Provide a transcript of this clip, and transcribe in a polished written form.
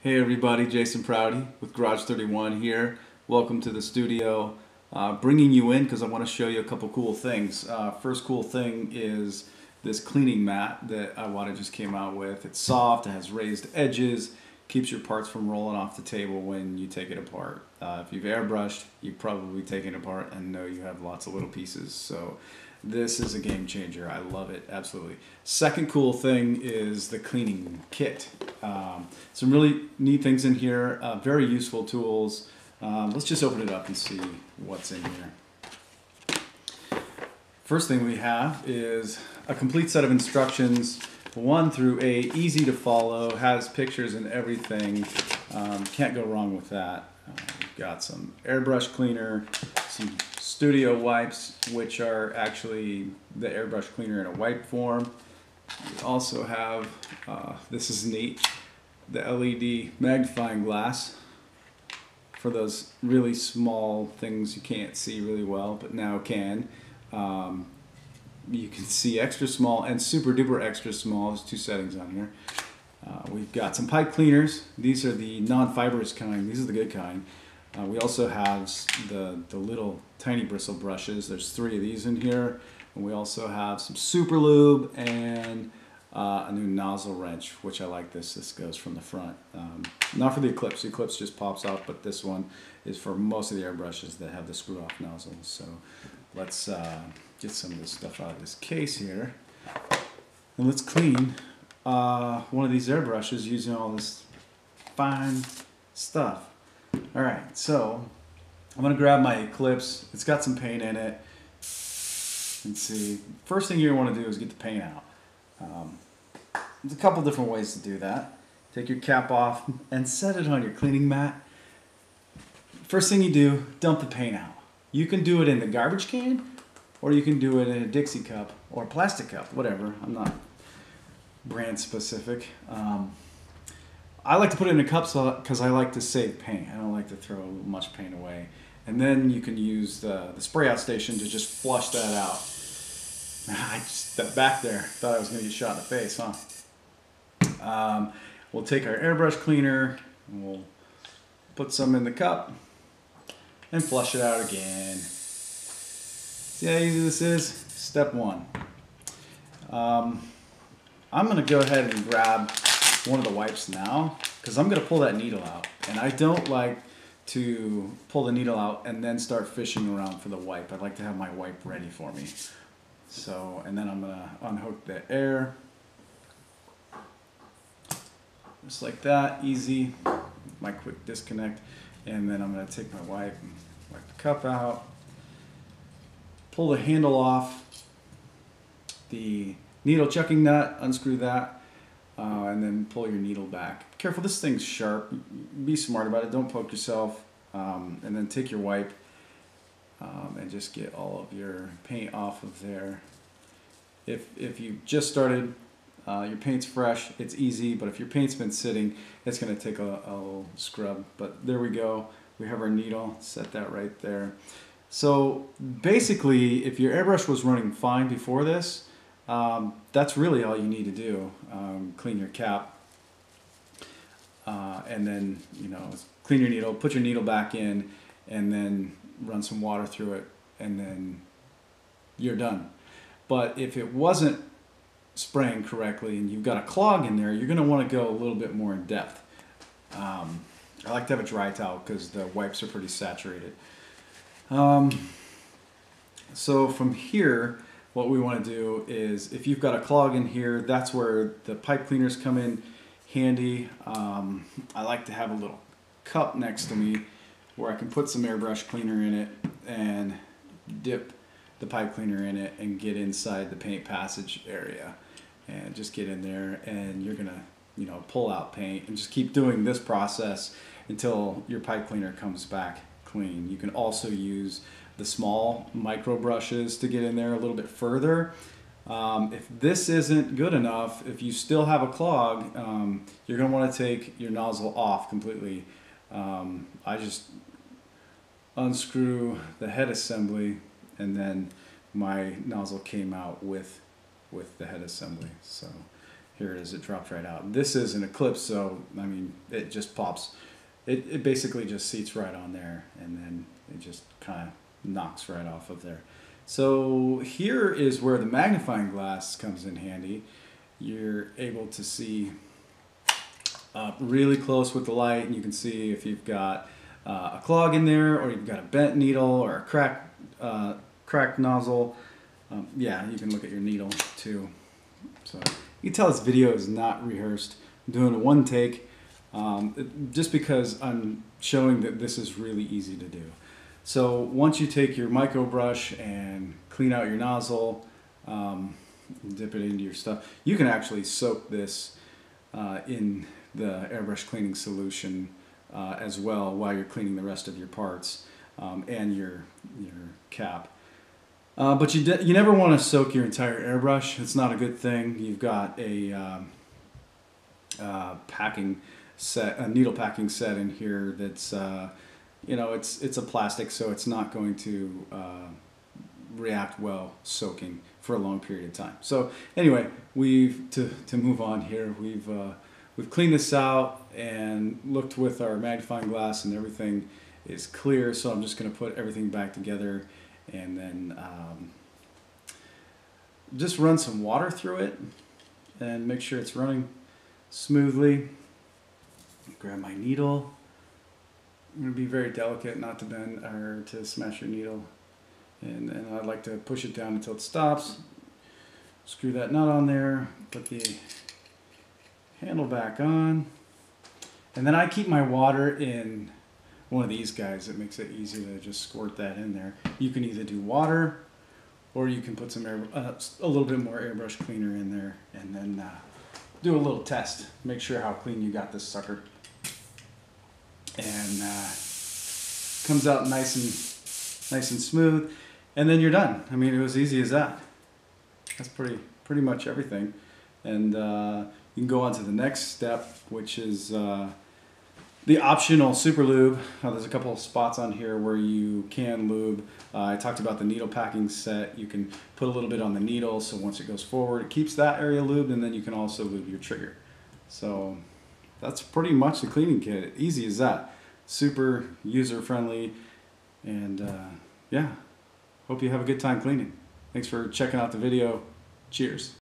Hey everybody, Jason Prouty with Garage31 here. Welcome to the studio. Bringing you in because I want to show you a couple cool things. First cool thing is this cleaning mat that Iwata just came out with. It's soft, it has raised edges, keeps your parts from rolling off the table when you take it apart. If you've airbrushed, you've probably taken it apart and know you have lots of little pieces. So this is a game changer. I love it, absolutely. Second cool thing is the cleaning kit. Some really neat things in here, very useful tools. Let's just open it up and see what's in here. First thing we have is a complete set of instructions, 1 through 8, easy to follow, has pictures and everything. Can't go wrong with that. We've got some airbrush cleaner, some studio wipes, which are actually the airbrush cleaner in a wipe form. We also have, this is neat, the LED magnifying glass for those really small things you can't see really well, but now can. You can see extra small and super duper extra small. There's 2 settings on here. We've got some pipe cleaners. These are the non-fibrous kind. These are the good kind. We also have the little tiny bristle brushes. There's 3 of these in here. And we also have some super lube and a new nozzle wrench, which I like this. This goes from the front. Not for the Eclipse. The Eclipse just pops out, but this one is for most of the airbrushes that have the screw-off nozzle. So let's get some of this stuff out of this case here. And let's clean one of these airbrushes using all this fine stuff. Alright, so I'm going to grab my Eclipse. It's got some paint in it. Let's see. First thing you want to do is get the paint out. There's a couple different ways to do that. Take your cap off and set it on your cleaning mat. First thing you do, dump the paint out. You can do it in the garbage can, or you can do it in a Dixie cup or a plastic cup, whatever. I'm not brand specific. I like to put it in a cup because I like to save paint. I don't like to throw much paint away. And then you can use the spray out station to just flush that out. I just stepped back there. Thought I was going to get shot in the face, huh? We'll take our airbrush cleaner and we'll put some in the cup and flush it out again. See how easy this is? Step 1. I'm going to go ahead and grab one of the wipes now because I'm going to pull that needle out. And I don't like to pull the needle out and then start fishing around for the wipe. I like to have my wipe ready for me. So, and then I'm going to unhook the air. Just like that, easy. My quick disconnect. And then I'm going to take my wipe and wipe the cup out. Pull the handle off the needle chucking nut, unscrew that, and then pull your needle back. Careful, this thing's sharp. Be smart about it. Don't poke yourself. And then take your wipe and just get all of your paint off of there. If you just started, your paint's fresh, it's easy, but if your paint's been sitting, it's going to take a little scrub. But there we go. We have our needle. Set that right there. So basically, if your airbrush was running fine before this, that's really all you need to do. Clean your cap, and then clean your needle, put your needle back in, and then run some water through it, and then you're done. But if it wasn't spraying correctly and you've got a clog in there, you're going to want to go a little bit more in depth. I like to have a dry towel because the wipes are pretty saturated. So from here, what we want to do is, if you've got a clog in here, that's where the pipe cleaners come in handy. I like to have a little cup next to me where I can put some airbrush cleaner in it and dip the pipe cleaner in it and get inside the paint passage area and just get in there, and you're gonna pull out paint and just keep doing this process until your pipe cleaner comes back clean. You can also use the small micro brushes to get in there a little bit further. If this isn't good enough, if you still have a clog, you're going to want to take your nozzle off completely. I just unscrew the head assembly, and then my nozzle came out with the head assembly. So Here it is, it dropped right out. This is an Eclipse, so I mean, it just pops. It basically just seats right on there, and then it just kind of knocks right off of there. So here is where the magnifying glass comes in handy. You're able to see really close with the light, and you can see if you've got a clog in there, or you've got a bent needle, or a cracked nozzle. Yeah, you can look at your needle too. So you can tell this video is not rehearsed. I'm doing a one take just because I'm showing that this is really easy to do. So once you take your micro brush and clean out your nozzle, dip it into your stuff, you can actually soak this in the airbrush cleaning solution as well while you're cleaning the rest of your parts and your cap. But you never want to soak your entire airbrush. It's not a good thing. You've got a packing set, a needle packing set in here that's you know, it's a plastic, so it's not going to react well soaking for a long period of time. So anyway, to move on here, we've cleaned this out and looked with our magnifying glass, and everything is clear. So I'm just going to put everything back together, and then just run some water through it and make sure it's running smoothly. Grab my needle. I'm going to be very delicate not to bend or to smash your needle, and I like to push it down until it stops. Screw that nut on there, put the handle back on, and then I keep my water in one of these guys. It makes it easy to just squirt that in there. You can either do water, or you can put some a little bit more airbrush cleaner in there, and then do a little test. Make sure how clean you got this sucker. And comes out nice and smooth, and then you're done. I mean, it was easy as that. That's pretty much everything. And you can go on to the next step, which is the optional super lube. There's a couple of spots on here where you can lube. I talked about the needle packing set. You can put a little bit on the needle, so once it goes forward, it keeps that area lubed, and then you can also lube your trigger. So that's pretty much the cleaning kit. Easy as that. Super user friendly, and yeah, hope you have a good time cleaning. Thanks for checking out the video. Cheers.